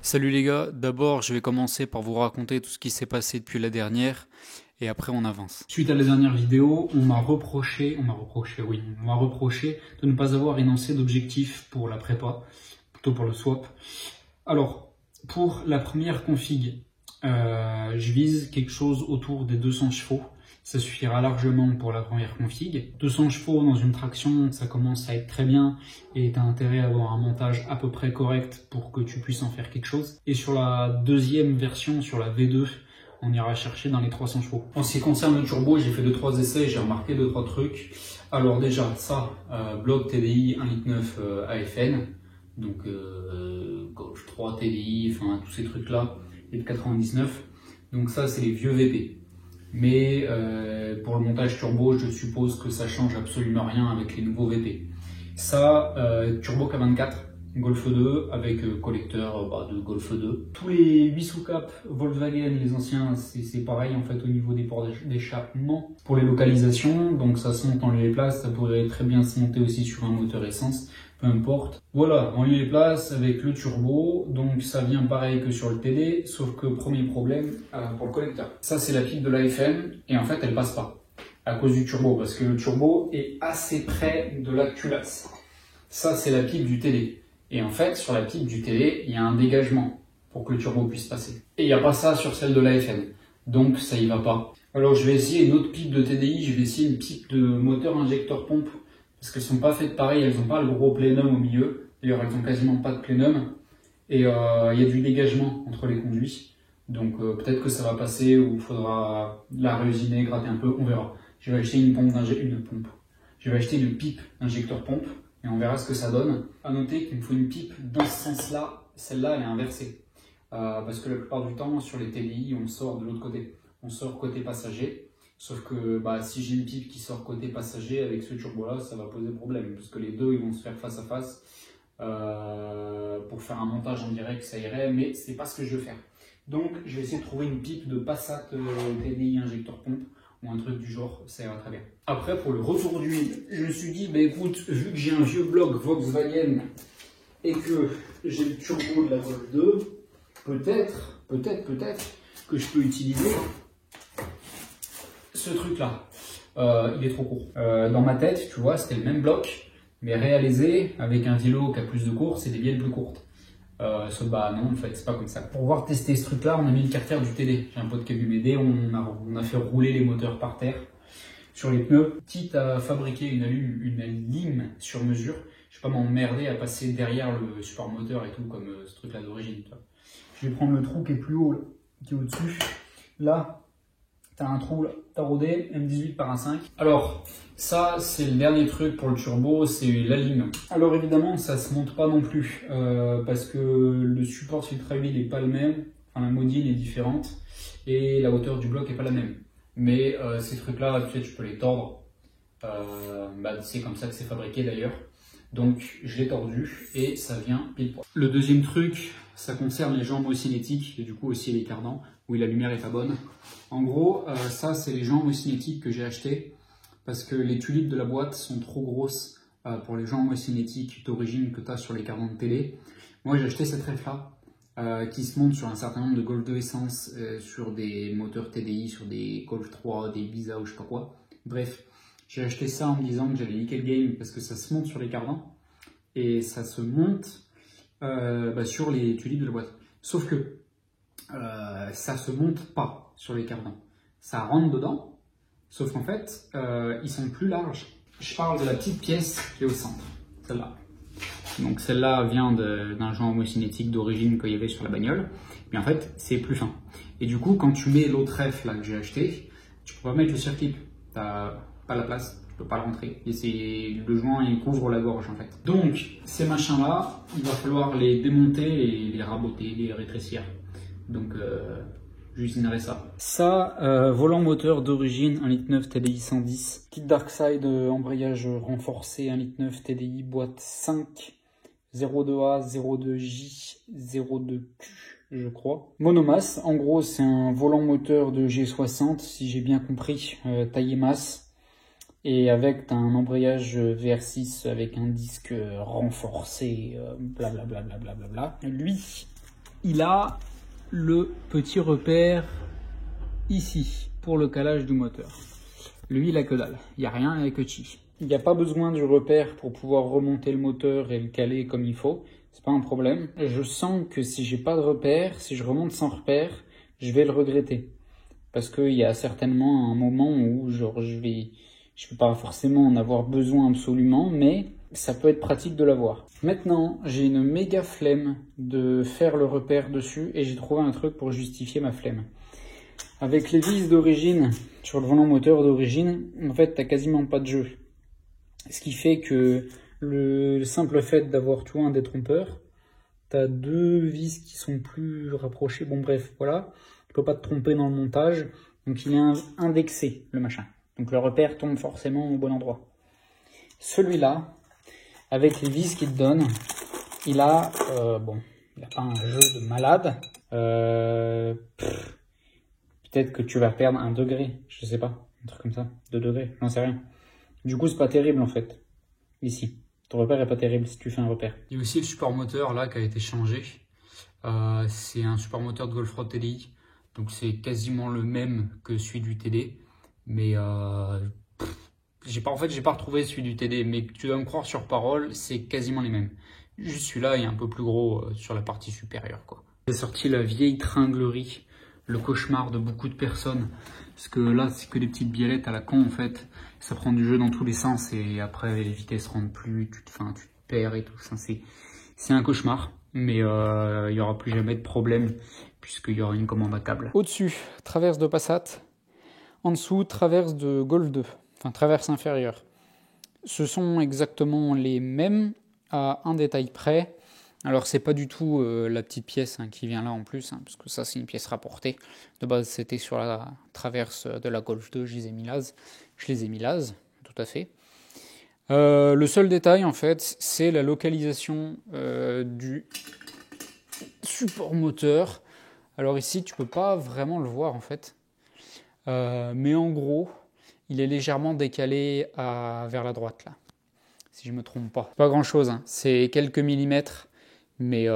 Salut les gars, d'abord je vais commencer par vous raconter tout ce qui s'est passé depuis la dernière et après on avance. Suite à la dernière vidéo, on m'a reproché de ne pas avoir énoncé d'objectif pour la prépa, plutôt pour le swap. Alors, pour la première config, je vise quelque chose autour des 200 chevaux. Ça suffira largement pour la première config. 200 chevaux dans une traction, ça commence à être très bien et tu as intérêt à avoir un montage à peu près correct pour que tu puisses en faire quelque chose. Et sur la deuxième version, sur la V2, on ira chercher dans les 300 chevaux. En ce qui concerne le turbo, j'ai fait 2-3 essais, j'ai remarqué 2-3 trucs. Alors déjà, ça, bloc TDI 1.9 AFN, donc Golf 3 TDI, enfin tous ces trucs-là, et de 99. Donc ça, c'est les vieux VP. Mais pour le montage turbo, je suppose que ça change absolument rien avec les nouveaux VP. Ça, turbo K24, Golf 2 avec collecteur de Golf 2. Tous les 8 sous-cap Volkswagen, les anciens, c'est pareil en fait au niveau des ports d'échappement. Pour les localisations, donc ça se monte en lieu et place, ça pourrait très bien se monter aussi sur un moteur essence. Peu importe. Voilà, en lieu et place avec le turbo, donc ça vient pareil que sur le TD, sauf que premier problème pour le collecteur. Ça c'est la pipe de l'AFM et en fait elle passe pas à cause du turbo parce que le turbo est assez près de la culasse. Ça c'est la pipe du TD et en fait sur la pipe du TD il y a un dégagement pour que le turbo puisse passer. Et il n'y a pas ça sur celle de l'AFM, donc ça y va pas. Alors je vais essayer une autre pipe de TDI, je vais essayer une pipe de moteur injecteur pompe. Parce qu'elles sont pas faites pareil, elles n'ont pas le gros plénum au milieu. D'ailleurs, elles n'ont quasiment pas de plénum. Et il y a du dégagement entre les conduits. Donc peut-être que ça va passer ou il faudra la réusiner, gratter un peu, on verra. Je vais acheter une pipe injecteur pompe et on verra ce que ça donne. À noter qu'il me faut une pipe dans ce sens-là. Celle-là, elle est inversée. Parce que la plupart du temps, sur les TDI, on sort de l'autre côté. On sort côté passager. Sauf que si j'ai une pipe qui sort côté passager avec ce turbo là, ça va poser problème parce que les deux ils vont se faire face à face. Pour faire un montage en direct ça irait, mais c'est pas ce que je veux faire. Donc je vais essayer de trouver une pipe de Passat TDI injecteur pompe ou un truc du genre, ça ira très bien. Après pour le retour d'huile, je me suis dit écoute, vu que j'ai un vieux bloc Volkswagen et que j'ai le turbo de la Golf 2, peut-être que je peux utiliser ce truc là. Il est trop court. Dans ma tête, tu vois, c'était le même bloc, mais réalisé avec un vélo qui a plus de courses et des bielles plus courtes. Non, en fait, c'est pas comme ça. Pour pouvoir tester ce truc là, on a mis une cafetière du TD. J'ai un pote qui a vu m'aider, on a fait rouler les moteurs par terre sur les pneus. Quitte à fabriquer une lime sur mesure, je vais pas m'emmerder à passer derrière le support moteur et tout, comme ce truc là d'origine. Je vais prendre le trou qui est plus haut, là, qui est au-dessus. Là, t'as un trou taraudé, M18 par 1.5. Alors, ça, c'est le dernier truc pour le turbo, c'est la lime. Alors évidemment, ça se monte pas non plus, parce que le support filtre à huile n'est pas le même, enfin la module est différente, et la hauteur du bloc est pas la même. Mais ces trucs-là, tu sais, tu peux les tordre. C'est comme ça que c'est fabriqué d'ailleurs. Donc, je l'ai tordu, et ça vient pile poil. Le deuxième truc, ça concerne les jambes cinétiques, et du coup aussi les cardans, où la lumière est pas bonne. En gros, ça c'est les jambes cinétiques que j'ai achetées parce que les tulipes de la boîte sont trop grosses pour les jambes cinétiques d'origine que tu as sur les cardans de télé. Moi j'ai acheté cette ref-là qui se monte sur un certain nombre de Golf 2 essence, sur des moteurs TDI, sur des Golf 3, des Ibiza ou je sais pas quoi. Bref, j'ai acheté ça en me disant que j'allais nickel game parce que ça se monte sur les cardans et ça se monte sur les tulipes de la boîte. Sauf que ça se monte pas sur les cardans. Ça rentre dedans, sauf qu'en fait, ils sont plus larges. Je parle de la petite pièce qui est au centre, celle-là. Donc celle-là vient d'un genre homocinétique d'origine qu'il y avait sur la bagnole. Mais en fait, c'est plus fin. Et du coup, quand tu mets l'autre ref là que j'ai acheté, tu peux pas mettre le circuit. T'as pas la place. Tu peux pas le rentrer. Et le joint, il couvre la gorge en fait. Donc, ces machins-là, il va falloir les démonter et les raboter, les rétrécir. Donc, j'usinerai ça. Ça, volant moteur d'origine 1.9 litre TDI 110. Kit Darkside, embrayage renforcé 1.9 litre TDI, boîte 5, 02A, 02J, 02Q, je crois. Monomasse, en gros, c'est un volant moteur de G60, si j'ai bien compris, taillé masse. Et avec un embrayage VR6 avec un disque renforcé, blablabla. Lui, il a le petit repère ici pour le calage du moteur. Lui, il a que dalle. Il n'y a rien avec chi. Il n'y a pas besoin du repère pour pouvoir remonter le moteur et le caler comme il faut. C'est pas un problème. Je sens que si j'ai pas de repère, si je remonte sans repère, je vais le regretter. Parce qu'il y a certainement un moment où genre, je vais pas forcément en avoir besoin absolument, mais ça peut être pratique de l'avoir. Maintenant, j'ai une méga flemme de faire le repère dessus et j'ai trouvé un truc pour justifier ma flemme. Avec les vis d'origine, sur le volant moteur d'origine, en fait, t'as quasiment pas de jeu. Ce qui fait que le simple fait d'avoir, tu vois, un détrompeur, t'as deux vis qui sont plus rapprochées. Bon, bref, voilà. Tu peux pas te tromper dans le montage. Donc, il est indexé, le machin. Donc, le repère tombe forcément au bon endroit. Celui-là, avec les vis qu'il te donne, il a, il a pas un jeu de malade. Peut-être que tu vas perdre 1 degré, je sais pas, un truc comme ça, 2 degrés, j'en sais rien. Du coup, c'est pas terrible en fait, ici. Ton repère est pas terrible si tu fais un repère. Il y a aussi le support moteur là qui a été changé. C'est un support moteur de Golf-Rod TDI, donc c'est quasiment le même que celui du TD. Mais j'ai pas retrouvé celui du TD, mais tu dois me croire sur parole, c'est quasiment les mêmes. Juste celui-là est un peu plus gros sur la partie supérieure, quoi. J'ai sorti la vieille tringlerie. Le cauchemar de beaucoup de personnes, parce que là c'est que des petites biellettes à la con en fait, ça prend du jeu dans tous les sens et après les vitesses rentrent plus, tu te perds et tout ça, c'est un cauchemar, mais il n'y aura plus jamais de problème puisqu'il y aura une commande à câble. Au-dessus, traverse de Passat, en dessous traverse de Golf 2, enfin traverse inférieure. Ce sont exactement les mêmes à un détail près. Alors c'est pas du tout la petite pièce qui vient là en plus, parce que ça c'est une pièce rapportée. De base c'était sur la traverse de la Golf 2, je les ai mis là, tout à fait. Le seul détail en fait c'est la localisation du support moteur. Alors ici tu peux pas vraiment le voir en fait, mais en gros il est légèrement décalé vers la droite là, si je me trompe pas. Pas grand chose, c'est quelques millimètres. Mais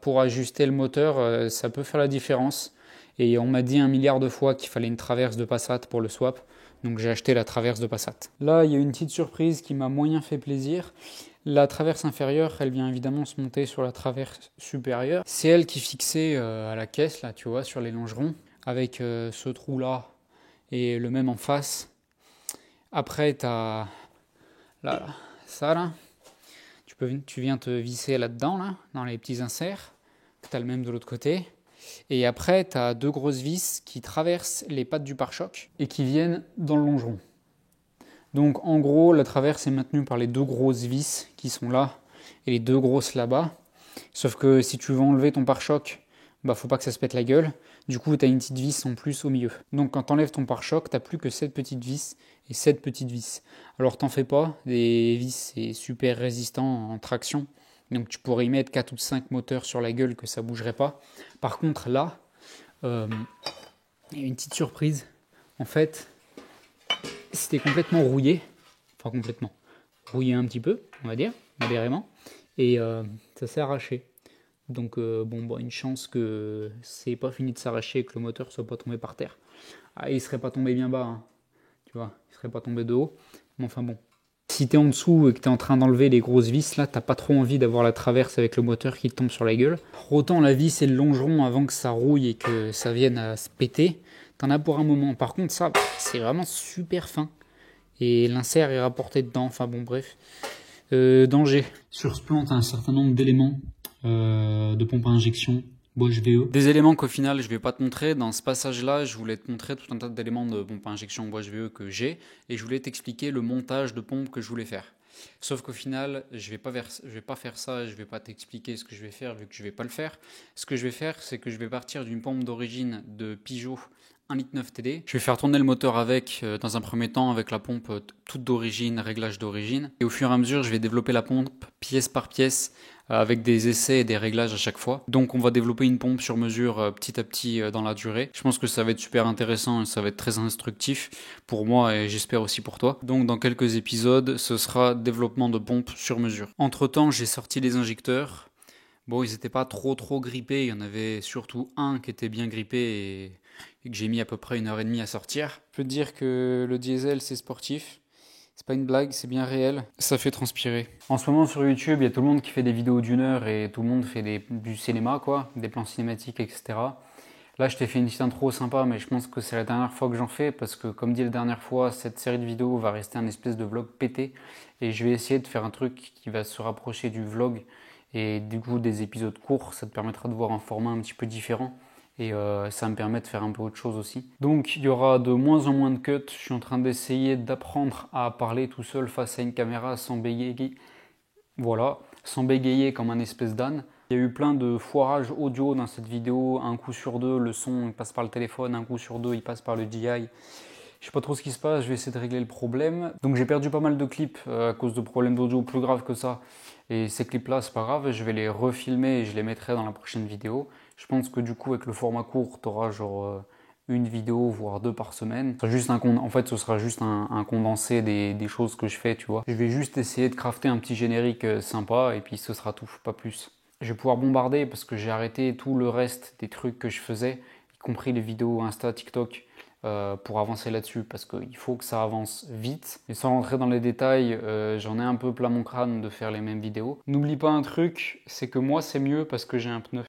pour ajuster le moteur, ça peut faire la différence. Et on m'a dit 1 milliard de fois qu'il fallait une traverse de Passat pour le swap. Donc j'ai acheté la traverse de Passat. Là, il y a une petite surprise qui m'a moyen fait plaisir. La traverse inférieure, elle vient évidemment se monter sur la traverse supérieure. C'est elle qui est fixée à la caisse, là, tu vois, sur les longerons. Avec ce trou-là et le même en face. Après, tu as ça là. Tu viens te visser là-dedans, là, dans les petits inserts, que tu as le même de l'autre côté. Et après, tu as 2 grosses vis qui traversent les pattes du pare-choc et qui viennent dans le longeron. Donc en gros, la traverse est maintenue par les 2 grosses vis qui sont là et les 2 grosses là-bas. Sauf que si tu veux enlever ton pare-choc, faut pas que ça se pète la gueule. Du coup, tu as une petite vis en plus au milieu. Donc quand tu enlèves ton pare-choc, tu n'as plus que cette petite vis et cette petite vis. Alors t'en fais pas, des vis c'est super résistant en traction. Donc tu pourrais y mettre 4 ou 5 moteurs sur la gueule que ça bougerait pas. Par contre là, il y a une petite surprise. En fait, c'était complètement rouillé. Enfin complètement. Rouillé un petit peu, on va dire, modérément. Et ça s'est arraché. Donc une chance que c'est pas fini de s'arracher et que le moteur soit pas tombé par terre. Ah, il serait pas tombé bien bas, tu vois, il serait pas tombé de haut. Mais enfin bon. Si t'es en dessous et que t'es en train d'enlever les grosses vis, là, t'as pas trop envie d'avoir la traverse avec le moteur qui te tombe sur la gueule. Autant la vis et le longeron avant que ça rouille et que ça vienne à se péter, t'en as pour un moment. Par contre, ça, c'est vraiment super fin. Et l'insert est rapporté dedans. Enfin bon, bref. Danger. Sur ce plan, t'as un certain nombre d'éléments. De pompe à injection, Bosch VE. Des éléments qu'au final je vais pas te montrer. Dans ce passage-là, je voulais te montrer tout un tas d'éléments de pompe à injection Bosch VE que j'ai et je voulais t'expliquer le montage de pompe que je voulais faire. Sauf qu'au final, je vais pas faire ça, je vais pas t'expliquer ce que je vais faire vu que je vais pas le faire. Ce que je vais faire, c'est que je vais partir d'une pompe d'origine de Peugeot 1,9 litre TD. Je vais faire tourner le moteur avec, dans un premier temps, avec la pompe toute d'origine, réglage d'origine. Et au fur et à mesure, je vais développer la pompe pièce par pièce, avec des essais et des réglages à chaque fois. Donc on va développer une pompe sur mesure petit à petit dans la durée. Je pense que ça va être super intéressant et ça va être très instructif pour moi et j'espère aussi pour toi. Donc dans quelques épisodes, ce sera développement de pompe sur mesure. Entre temps, j'ai sorti les injecteurs. Bon, ils n'étaient pas trop grippés, il y en avait surtout un qui était bien grippé et que j'ai mis à peu près 1 heure et demie à sortir. Je peux te dire que le diesel c'est sportif, c'est pas une blague, c'est bien réel, ça fait transpirer. En ce moment sur YouTube, il y a tout le monde qui fait des vidéos d'1 heure et tout le monde fait du cinéma quoi, des plans cinématiques, etc. Là, je t'ai fait une petite intro sympa, mais je pense que c'est la dernière fois que j'en fais parce que, comme dit la dernière fois, cette série de vidéos va rester un espèce de vlog pété et je vais essayer de faire un truc qui va se rapprocher du vlog et du coup des épisodes courts. Ça te permettra de voir un format un petit peu différent et ça me permet de faire un peu autre chose aussi. Donc, il y aura de moins en moins de cuts. Je suis en train d'essayer d'apprendre à parler tout seul face à une caméra sans bégayer. Voilà, sans bégayer comme un espèce d'âne. Il y a eu plein de foirages audio dans cette vidéo. Un coup sur deux, le son il passe par le téléphone. Un coup sur deux, il passe par le DJI. Je sais pas trop ce qui se passe, je vais essayer de régler le problème. Donc j'ai perdu pas mal de clips à cause de problèmes d'audio plus graves que ça. Et ces clips-là, c'est pas grave, je vais les refilmer et je les mettrai dans la prochaine vidéo. Je pense que du coup, avec le format court, tu auras genre une vidéo, voire deux par semaine. En fait, ce sera juste un condensé des choses que je fais, tu vois. Je vais juste essayer de crafter un petit générique sympa et puis ce sera tout, pas plus. Je vais pouvoir bombarder parce que j'ai arrêté tout le reste des trucs que je faisais, y compris les vidéos Insta, TikTok, pour avancer là-dessus parce qu'il faut que ça avance vite. Et sans rentrer dans les détails, j'en ai un peu plein mon crâne de faire les mêmes vidéos. N'oublie pas un truc, c'est que moi c'est mieux parce que j'ai un pneu.